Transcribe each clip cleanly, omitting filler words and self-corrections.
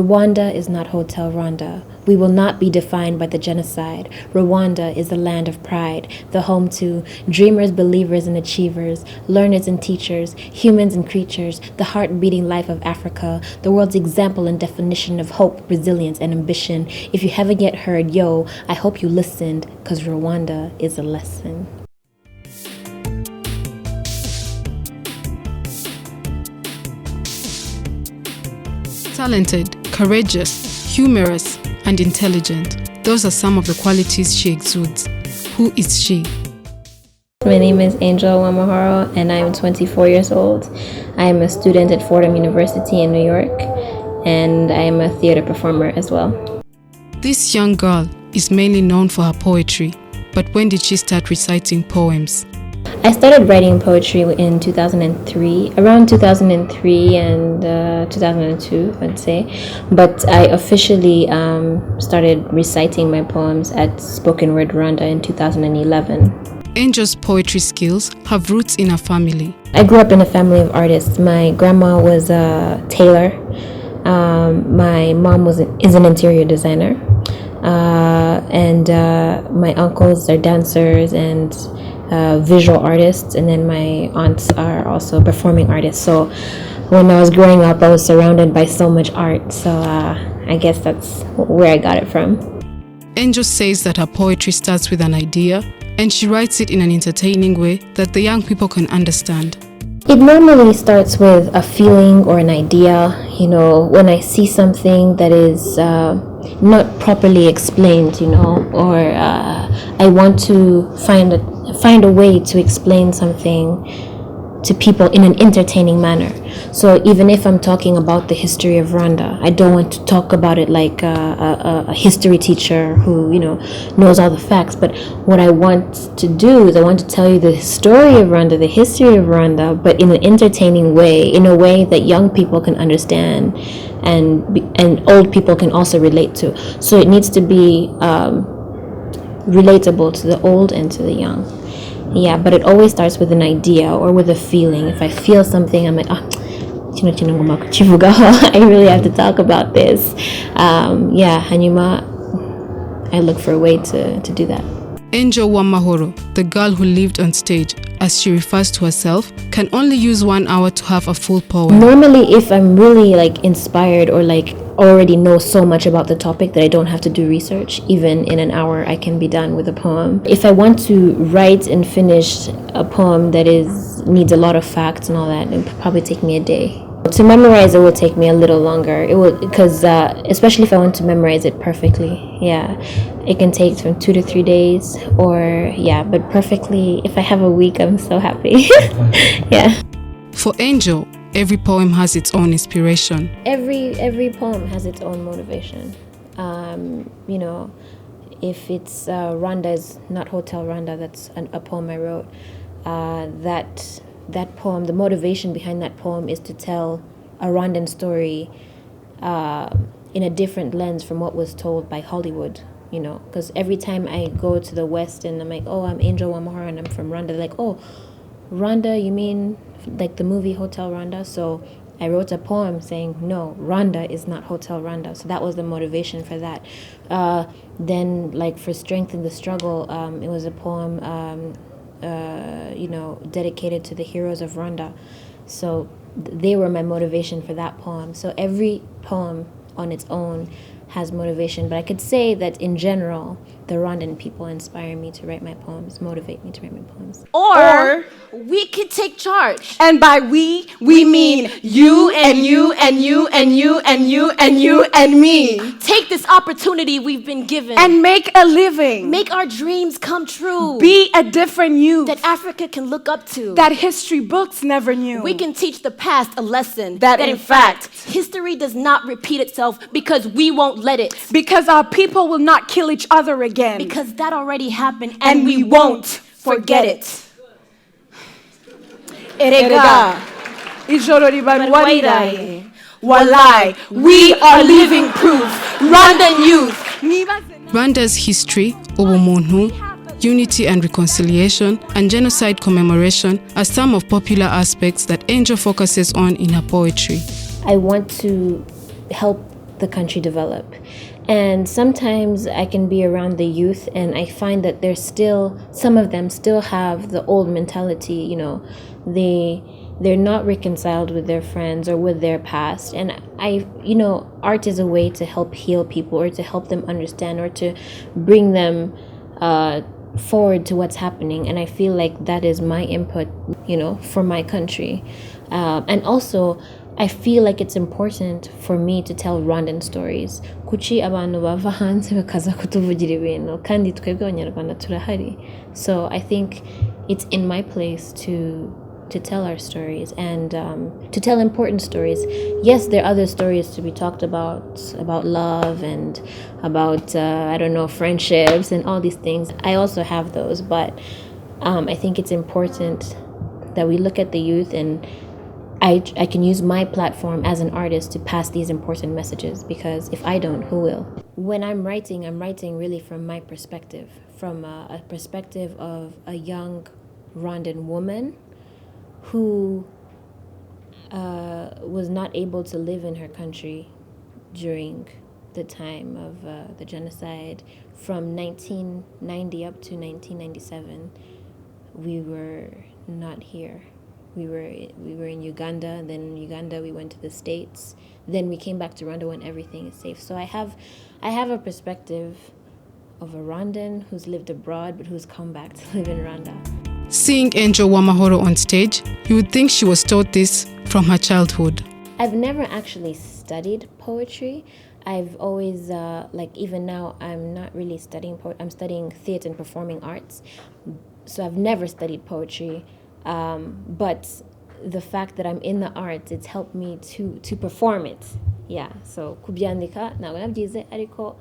Rwanda is not Hotel Rwanda. We will not be defined by the genocide. Rwanda is the land of pride, the home to dreamers, believers, and achievers, learners and teachers, humans and creatures, the heart-beating life of Africa, the world's example and definition of hope, resilience, and ambition. If you haven't yet heard, yo, I hope you listened, because Rwanda is a lesson. Talented, courageous, humorous, and intelligent. Those are some of the qualities she exudes. Who is she? My name is Angel Uwamahoro, and I am 24 years old. I am a student at Fordham University in New York, and I am a theater performer as well. This young girl is mainly known for her poetry, but when did she start reciting poems? I started writing poetry in 2003, around 2003 and 2002, I'd say. But I officially started reciting my poems at Spoken Word Rwanda in 2011. Angel's poetry skills have roots in her family. I grew up in a family of artists. My grandma was a tailor. My mom is an interior designer. And my uncles are dancers and visual artists, and then my aunts are also performing artists. So when I was growing up, I was surrounded by so much art. So I guess that's where I got it from. Angel says that her poetry starts with an idea, and she writes it in an entertaining way that the young people can understand. It normally starts with a feeling or an idea. You know, when I see something that is not properly explained, you know, or I want to find a way to explain something to people in an entertaining manner. So even if I'm talking about the history of Rwanda, I don't want to talk about it like a history teacher who, you know, knows all the facts. But what I want to do is I want to tell you the story of Rwanda, the history of Rwanda, but in an entertaining way, in a way that young people can understand and old people can also relate to. So it needs to be relatable to the old and to the young. Yeah, but it always starts with an idea or with a feeling. If I feel something, I'm like, I really have to talk about this. I look for a way to do that. Angel Uwamahoro, the girl who lived on stage, as she refers to herself, can only use 1 hour to have a full poem. Normally, if I'm really inspired or already know so much about the topic that I don't have to do research, even in an hour I can be done with a poem. If I want to write and finish a poem that needs a lot of facts and all that, it would probably take me a day. To memorize it will take me a little longer. It will, because especially if I want to memorize it perfectly, it can take from 2 to 3 days, but perfectly, if I have a week, I'm so happy. Yeah. For Angel, every poem has its own inspiration. Every poem has its own motivation. You know, if it's Rwanda is not Hotel Rwanda, that's a poem I wrote. That poem, the motivation behind that poem is to tell a Rwandan story in a different lens from what was told by Hollywood, you know, because every time I go to the West and I'm like, oh, I'm Angel Uwamahoro and I'm from Rwanda, they're like, oh, Rwanda, you mean like the movie Hotel Rwanda? So I wrote a poem saying, no, Rwanda is not Hotel Rwanda. So that was the motivation for that. Then, for Strength in the Struggle, it was a poem dedicated to the heroes of Rwanda. So they were my motivation for that poem. So every poem on its own has motivation. But I could say that in general, the Rwandan people inspire me to write my poems, motivate me to write my poems. Or we could take charge. And by we mean you and you and you and you and you and you and me. Take this opportunity we've been given. And make a living. Make our dreams come true. Be a different you. That Africa can look up to. That history books never knew. We can teach the past a lesson. That in fact, history does not repeat itself because we won't let it. Because our people will not kill each other again. Because that already happened and we won't forget it. Erega, ijoro ribarwa riraye. Walai, we are living proof. Rwandan youth. Rwanda's history, ubumuntu, unity and reconciliation, and genocide commemoration are some of popular aspects that Angel focuses on in her poetry. I want to help the country develop. And sometimes I can be around the youth and I find that there's still, some of them still have the old mentality, you know, they're not reconciled with their friends or with their past. And you know, art is a way to help heal people or to help them understand or to bring them forward to what's happening. And I feel like that is my input, you know, for my country. And also, I feel like it's important for me to tell Rwandan stories. Kuki abantu bava hanze bakaza kutuvugira ibintu kandi twebwe abanyarwanda turahari. So I think it's in my place to tell our stories and to tell important stories. Yes, there are other stories to be talked about love and about I don't know, friendships and all these things. I also have those, but I think it's important that we look at the youth, and I can use my platform as an artist to pass these important messages, because if I don't, who will? When I'm writing really from my perspective, from a perspective of a young Rwandan woman who was not able to live in her country during the time of the genocide. From 1990 up to 1997, we were not here. We were in Uganda, and then in Uganda we went to the States. Then we came back to Rwanda when everything is safe. So I have a perspective of a Rwandan who's lived abroad but who's come back to live in Rwanda. Seeing Angel Uwamahoro on stage, you would think she was taught this from her childhood. I've never actually studied poetry. I've always, like even now, I'm not really studying I'm studying theater and performing arts. So I've never studied poetry. But the fact that I'm in the arts, it's helped me to perform it. Yeah, so kubyandika ntabwo nabyize ariko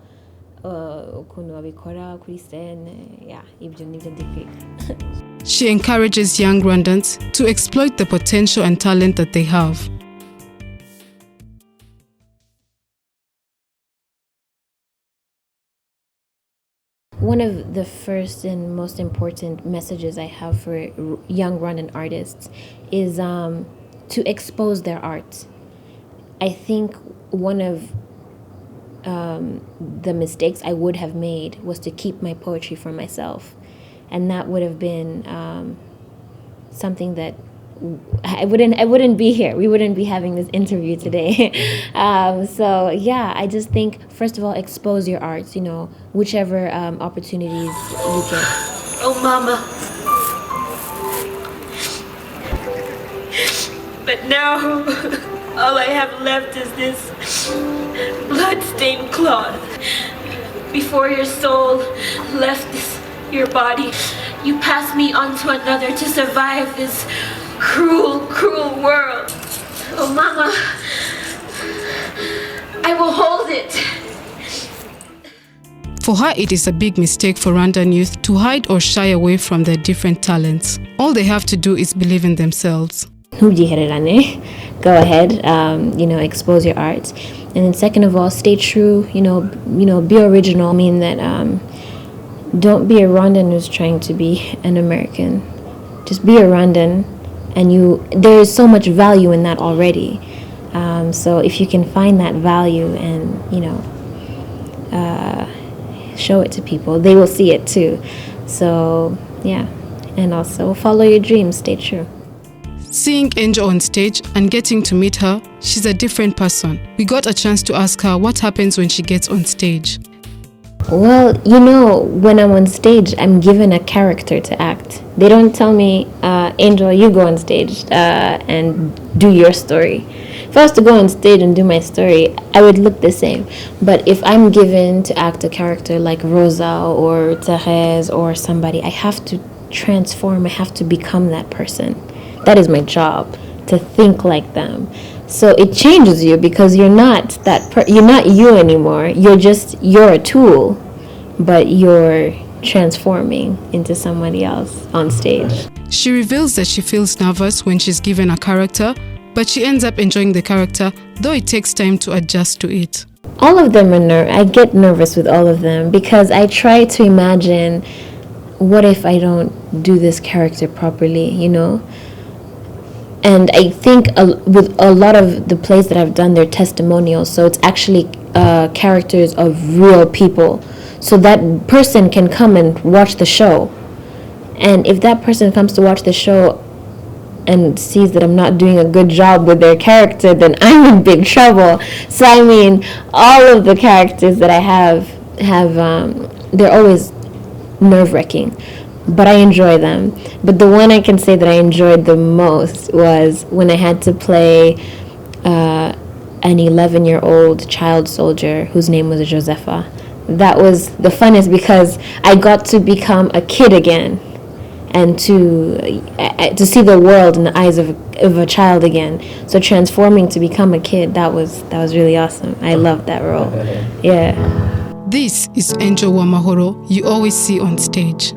ukuntu babikora kuri scene, yeah, ibyo nibyo ndi kwiga. She encourages young Rwandans to exploit the potential and talent that they have. One of the first and most important messages I have for young Rwandan artists is to expose their art. I think one of the mistakes I would have made was to keep my poetry for myself. And that would have been something that I wouldn't be here. We wouldn't be having this interview today. So yeah, I just think, first of all, expose your arts, you know, whichever opportunities you get. Oh, mama. But now, all I have left is this blood-stained cloth. Before your soul left your body, you passed me on to another to survive this cruel, cruel world. Oh, mama, I will hold it. For her, it is a big mistake for Rwandan youth to hide or shy away from their different talents. All they have to do is believe in themselves. Go ahead, you know, expose your art. And then second of all, stay true, you know, be original. I mean that don't be a Rwandan who's trying to be an American. Just be a Rwandan, and there is so much value in that already. So if you can find that value and, you know, show it to people, they will see it too. So yeah, and also follow your dreams, stay true. Seeing Angel on stage and getting to meet her, she's a different person. We got a chance to ask her what happens when she gets on stage. Well, you know, when I'm on stage, I'm given a character to act. They don't tell me, Angel, you go on stage and do your story. If I was to go on stage and do my story, I would look the same. But if I'm given to act a character like Rosa or Therese or somebody, I have to transform, I have to become that person. That is my job, to think like them. So it changes you, because you're not you're not you anymore. You're a tool, but you're transforming into somebody else on stage. She reveals that she feels nervous when she's given a character, but she ends up enjoying the character, though it takes time to adjust to it. All of them are I get nervous with all of them, because I try to imagine, what if I don't do this character properly, you know? And I think with a lot of the plays that I've done, they're testimonials. So it's actually characters of real people. So that person can come and watch the show. And if that person comes to watch the show and sees that I'm not doing a good job with their character, then I'm in big trouble. So I mean, all of the characters that I have they're always nerve-wracking, but I enjoy them. But the one I can say that I enjoyed the most was when I had to play an 11-year-old child soldier whose name was Josefa. That was the funnest because I got to become a kid again, and to see the world in the eyes of a child again. So transforming to become a kid, that was really awesome. I loved that role. Yeah. This is Angel Uwamahoro you always see on stage.